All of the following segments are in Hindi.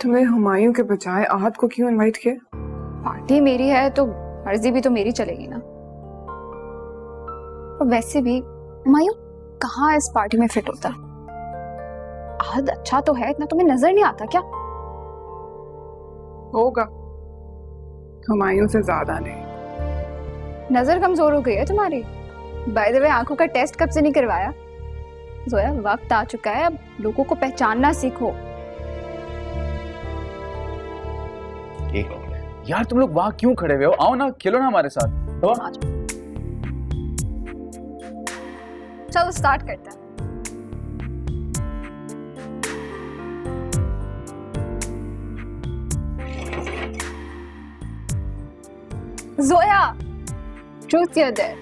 तुमने हुमायूं के बजाय आहद को क्यों इनवाइट किया? पार्टी मेरी है तो मर्जी भी तो मेरी चलेगी ना। और वैसे भी हुमायूं कहाँ इस पार्टी में फिट होता? आहद अच्छा तो है, इतना तुम्हें नजर नहीं आता क्या? होगा, हुमायूं से ज्यादा नहीं। नजर कमजोर हो गई है तुम्हारी। बाय द वे आंखों का टेस्ट कब से नहीं करवाया? जोया वक्त आ चुका है, अब लोगों को पहचानना सीखो। यार तुम लोग वहां क्यों खड़े हुए हो? आओ ना, खेलो ना हमारे साथ। तो चलो स्टार्ट करते हैं। जोया, ट्रूथ या डेयर?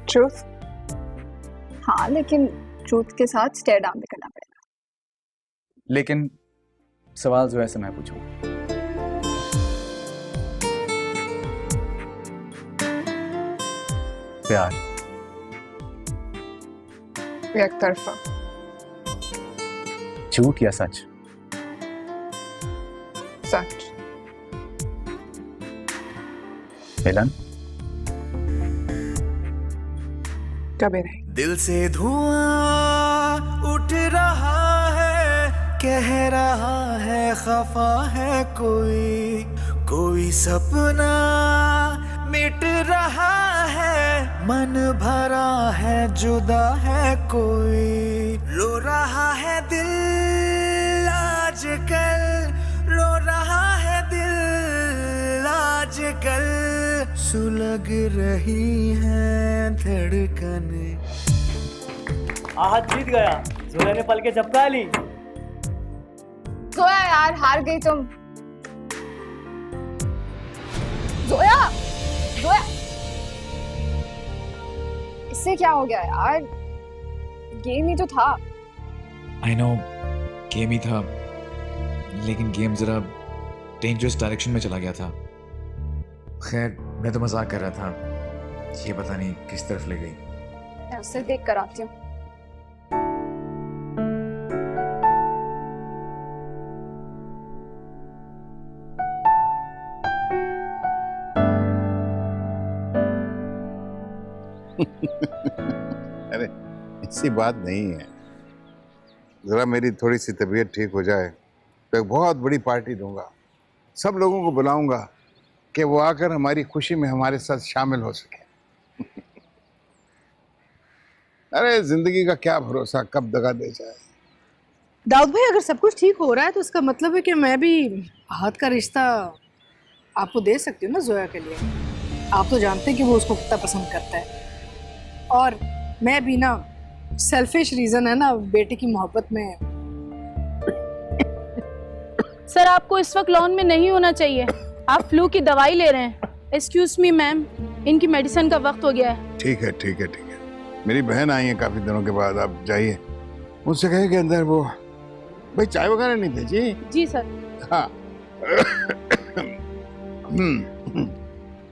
ट्रूथ। हाँ, लेकिन ट्रूथ के साथ स्टेयर डाउन भी करना पड़ेगा। लेकिन सवाल जो है से मैं पूछूं। प्यार एक तरफा। झूठ या सच? सच। मिलन? कभी नहीं। दिल से धुआं उठ रहा है, कह रहा है खफा है कोई सपना मिट रहा है, मन भरा है जुदा है कोई, रो रहा है दिल आजकल, रो रहा है दिल आजकल, सुलग रही है धड़कन। आहद जीत गया, जोया ने पल के झपका ली। जोया यार हार गई तुम। जोया, जोया, इससे क्या हो गया यार? गेम ही तो था। आई नो गेम ही था, लेकिन गेम जरा डेंजरस डायरेक्शन में चला गया था। खैर मैं तो मजाक कर रहा था, ये पता नहीं किस तरफ ले गई। मैं उससे देख कर आती हूँ। अरे ऐसी बात नहीं है, जरा मेरी थोड़ी सी तबीयत ठीक हो जाए तो एक बहुत बड़ी पार्टी दूंगा, सब लोगों को बुलाऊंगा कि वो आकर हमारी खुशी में हमारे साथ शामिल हो सके। अरे जिंदगी का क्या भरोसा, कब दगा दे जाए। दाऊद भाई, अगर सब कुछ ठीक हो रहा है तो इसका मतलब है कि मैं भी आहद का रिश्ता आपको दे सकती हूँ ना जोया के लिए। आप तो जानते हैं कि वो उसको कितना पसंद करता है, और मैं भी ना सेल्फिश रीजन है ना बेटे की मोहब्बत में। सर आपको इस वक्त लॉन में नहीं होना चाहिए, आप फ्लू की दवाई ले रहे हैं। एक्सक्यूज मी मैम, इनकी मेडिसिन का वक्त हो गया है। ठीक है ठीक है ठीक है, मेरी बहन आई है काफी दिनों के बाद, आप जाइए, मुझसे कहे कि अंदर वो भाई चाय वगैरह नहीं थे। जी जी सर। हाँ